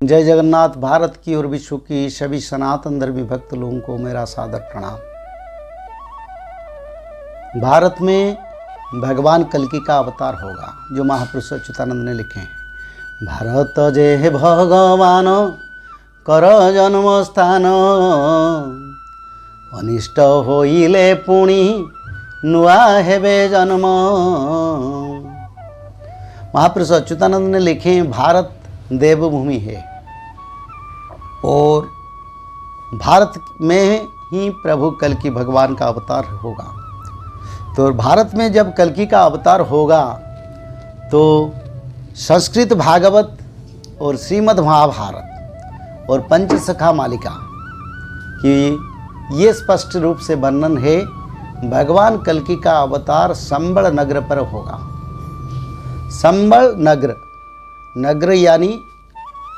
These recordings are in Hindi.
जय जगन्नाथ। भारत की और विश्व की सभी सनातन धर्मी भक्त लोगों को मेरा सादर प्रणाम। भारत में भगवान कल्कि का अवतार होगा जो महापुरुष अच्युतानंद ने लिखे हैं। भारत जे भगवान कर जन्म स्थान, अनिष्ट होइले पुणी नुआ हेबे जन्म। महापुरुष अच्युतानंद ने लिखे भारत देवभूमि है और भारत में ही प्रभु कल्कि भगवान का अवतार होगा। तो भारत में जब कल्कि का अवतार होगा तो संस्कृत भागवत और श्रीमद् महाभारत और पंचसखा मालिका की ये स्पष्ट रूप से वर्णन है। भगवान कल्कि का अवतार संबल नगर पर होगा। संबल नगर, नगर यानी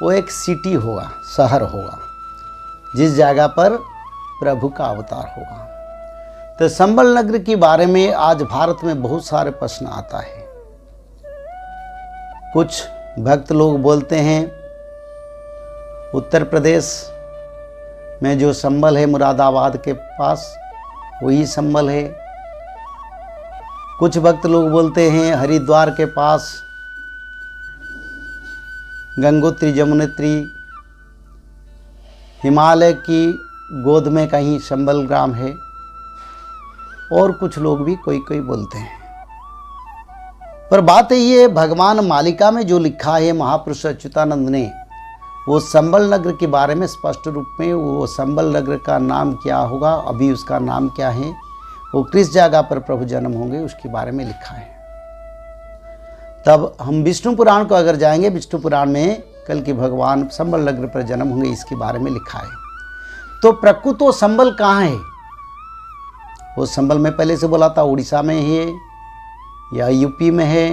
वो एक सिटी होगा, शहर होगा, जिस जगह पर प्रभु का अवतार होगा। तो संबल नगर के बारे में आज भारत में बहुत सारे प्रश्न आता है। कुछ भक्त लोग बोलते हैं उत्तर प्रदेश में जो संबल है मुरादाबाद के पास वही संबल है। कुछ भक्त लोग बोलते हैं हरिद्वार के पास गंगोत्री जमुनेत्री हिमालय की गोद में कहीं संबल ग्राम है। और कुछ लोग भी कोई कोई बोलते हैं। पर बात ये भगवान मालिका में जो लिखा है महापुरुष अच्युतानंद ने, वो संबल नगर के बारे में स्पष्ट रूप में, वो संबल नगर का नाम क्या होगा, अभी उसका नाम क्या है, वो किस जगह पर प्रभु जन्म होंगे, उसके बारे में लिखा है। तब हम विष्णु पुराण को अगर जाएंगे, विष्णु पुराण में कल्कि भगवान संबल नगर पर जन्म होंगे इसके बारे में लिखा है। तो प्रकृत वो संबल कहाँ है? वो संबल में पहले से बोला था उड़ीसा में है या यूपी में है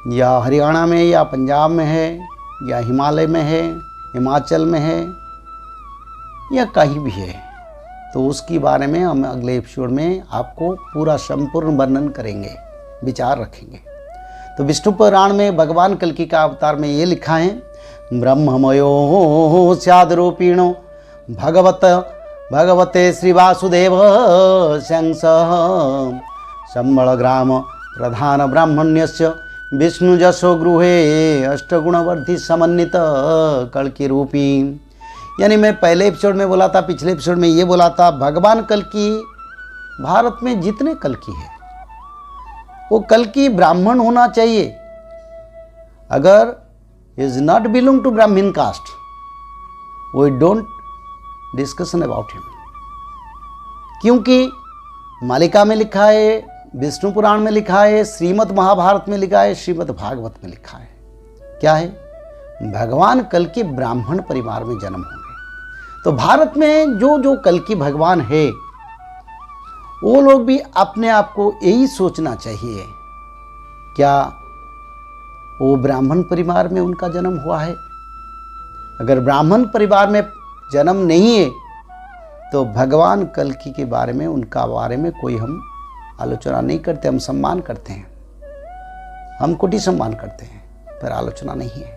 या हरियाणा में या पंजाब में है या हिमालय में है, हिमाचल में है या कहीं भी है। तो उसके बारे में हम अगले एपिसोड में आपको पूरा संपूर्ण वर्णन करेंगे, विचार रखेंगे। तो विष्णु पुराण में भगवान कल्कि का अवतार में ये लिखा है, ब्रह्ममयो स्याद्रूपिणो भगवते श्री वासुदेव शंस संबल ग्राम प्रधान ब्राह्मण्यस्य विष्णु जसो गृहे अष्टगुणवर्धि समन्वित कल्कि रूपी। यानी मैं पहले एपिसोड में बोला था, पिछले एपिसोड में ये बोला था, भगवान कल्कि भारत में जितने कल्कि है वो कल्कि ब्राह्मण होना चाहिए। अगर is not belong to Brahmin caste, we don't discussion about him. क्योंकि मालिका में लिखा है, विष्णु पुराण में लिखा है, श्रीमद् महाभारत में लिखा है, श्रीमद् भागवत में लिखा है। क्या है? भगवान कल्कि ब्राह्मण परिवार में जन्म होंगे। तो भारत में जो जो कल्कि भगवान है वो लोग भी अपने आप को यही सोचना चाहिए, क्या वो ब्राह्मण परिवार में उनका जन्म हुआ है? अगर ब्राह्मण परिवार में जन्म नहीं है तो भगवान कल्कि के बारे में, उनका बारे में कोई हम आलोचना नहीं करते। हम सम्मान करते हैं, हम कोटि सम्मान करते हैं, पर आलोचना नहीं है।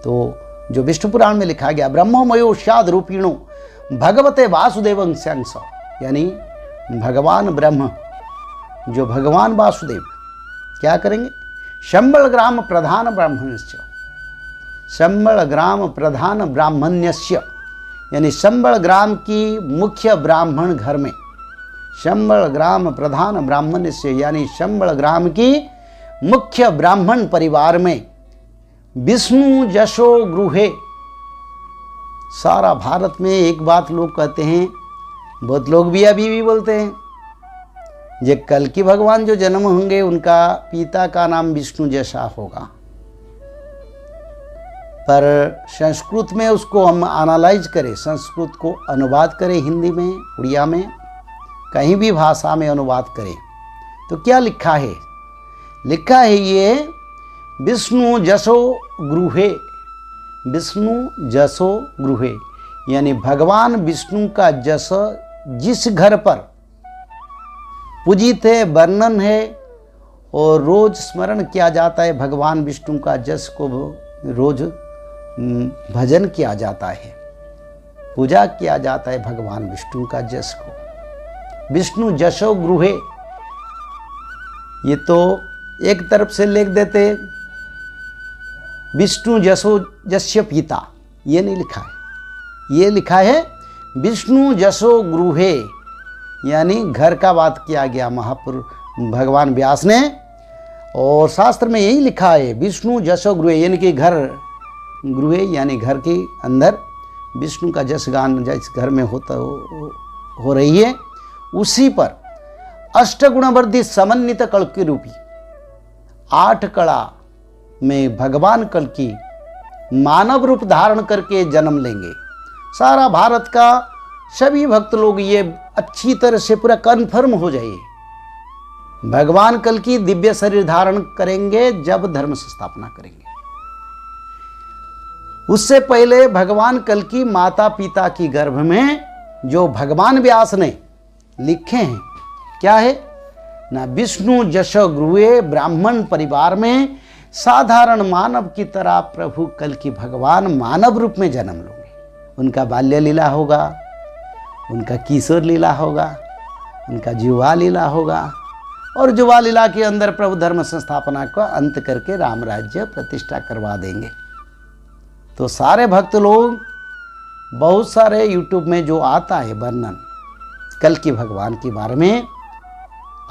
तो जो विष्णु पुराण में लिखा गया, ब्रह्ममयो स्याद् रूपिणो भगवते वासुदेवं शंस, यानी भगवान ब्रह्म जो भगवान वासुदेव क्या करेंगे? संबल ग्राम प्रधान ब्राह्मण्यस्य, संबल ग्राम प्रधान ब्राह्मण्यस्य, यानी संबल ग्राम की मुख्य ब्राह्मण घर में, संबल ग्राम प्रधान ब्राह्मण्यस्य यानी संबल ग्राम की मुख्य ब्राह्मण परिवार में विष्णु जसो गृहे। सारा भारत में एक बात लोग कहते हैं, बहुत लोग भी अभी भी बोलते हैं, ये कल्कि भगवान जो जन्म होंगे उनका पिता का नाम विष्णु जैसा होगा। पर संस्कृत में उसको हम एनालाइज करें, संस्कृत को अनुवाद करें, हिंदी में, उड़िया में, कहीं भी भाषा में अनुवाद करें तो क्या लिखा है? लिखा है ये विष्णु जसो गृहे, विष्णु जसो गृहे, यानी भगवान विष्णु का जस जिस घर पर पूजित है, वर्णन है और रोज स्मरण किया जाता है भगवान विष्णु का जस को रोज भजन किया जाता है, पूजा किया जाता है भगवान विष्णु का जस को। विष्णु जशो गृहे, ये तो एक तरफ से लिख देते विष्णु जसो जस्य पिता, ये नहीं लिखा है, ये लिखा है विष्णु जसो गृहे, यानी घर का बात किया गया महापुरुष भगवान व्यास ने। और शास्त्र में यही लिखा है विष्णु जसो गृहे, यानी कि घर, गृहे यानी घर के अंदर विष्णु का जस गान जिस घर में हो रही है, उसी पर अष्टगुणवर्धी समन्वित कल्कि रूपी 8 कला में भगवान कल्कि मानव रूप धारण करके जन्म लेंगे। सारा भारत का सभी भक्त लोग ये अच्छी तरह से पूरा कन्फर्म हो जाइए, भगवान कल्कि दिव्य शरीर धारण करेंगे जब धर्म स्थापना करेंगे। उससे पहले भगवान कल्कि माता पिता की गर्भ में जो भगवान व्यास ने लिखे हैं, क्या है ना, विष्णु जश गृहे ब्राह्मण परिवार में साधारण मानव की तरह प्रभु कल्कि भगवान मानव रूप में जन्म लेंगे। उनका बाल्य लीला होगा, उनका किशोर लीला होगा, उनका जुवा लीला होगा, और जुवा लीला के अंदर प्रभु धर्म संस्थापना को अंत करके राम राज्य प्रतिष्ठा करवा देंगे। तो सारे भक्त लोग, बहुत सारे यूट्यूब में जो आता है वर्णन कल्कि भगवान के बारे में,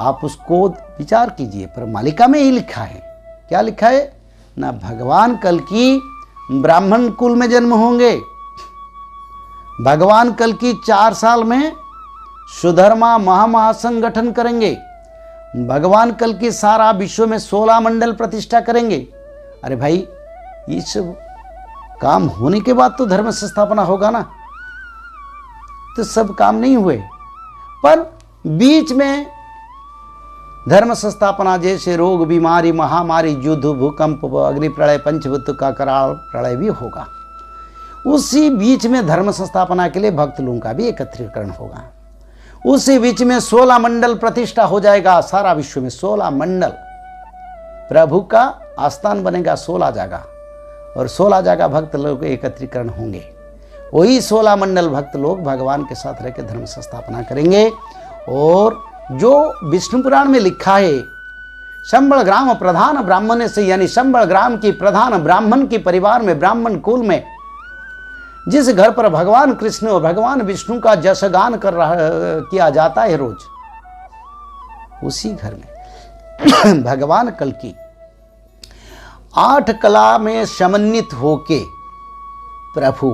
आप उसको विचार कीजिए। पर मालिका में ही लिखा है, क्या लिखा है ना, भगवान कल्कि ब्राह्मण कुल में जन्म होंगे, भगवान कल्कि 4 साल में सुधर्मा महासंगठन करेंगे, भगवान कल्कि सारा विश्व में 16 मंडल प्रतिष्ठा करेंगे। अरे भाई, ये सब काम होने के बाद तो धर्म संस्थापना होगा ना, तो सब काम नहीं हुए, पर बीच में धर्म संस्थापना जैसे रोग बीमारी महामारी युद्ध भूकंप अग्नि प्रलय पंचभूत का कराल प्रलय भी होगा। उसी बीच में धर्म संस्थापना के लिए भक्त लोगों का भी एकत्रीकरण होगा। उसी बीच में 16 मंडल प्रतिष्ठा हो जाएगा, सारा विश्व में 16 मंडल प्रभु का आस्थान बनेगा, 16 जगह, और 16 जगह भक्त लोग एकत्रीकरण होंगे। वही 16 मंडल भक्त लोग भगवान के साथ रहकर धर्म संस्थापना करेंगे। और जो विष्णु पुराण में लिखा है, संबल ग्राम प्रधान ब्राह्मण से, यानी संबल ग्राम की प्रधान ब्राह्मण के परिवार में, ब्राह्मण कुल में जिस घर पर भगवान कृष्ण और भगवान विष्णु का जसगान किया जाता है रोज, उसी घर में भगवान कल्कि 8 कला में समन्वित होके प्रभु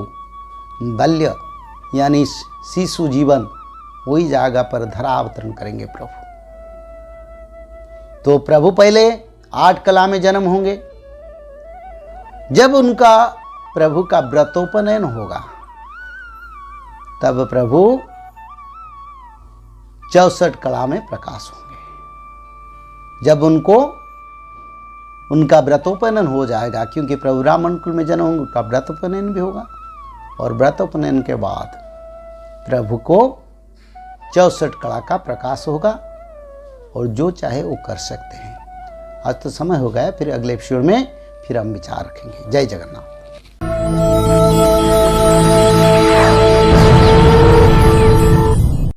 बाल्य यानी शिशु जीवन वही जगह पर धरावतरण करेंगे प्रभु। तो प्रभु पहले 8 कला में जन्म होंगे। जब उनका प्रभु का व्रतोपनयन होगा, तब प्रभु 64 कला में प्रकाश होंगे। जब उनका व्रतोपनयन हो जाएगा, क्योंकि प्रभु ब्राह्मण कुल में जन्म होंगे, उनका व्रतोपनयन भी होगा, और व्रतोपनयन के बाद प्रभु को 64 कला का प्रकाश होगा, और जो चाहे वो कर सकते हैं। आज तो समय हो गया, फिर अगले एपिसोड में फिर हम विचार रखेंगे। जय जगन्नाथ।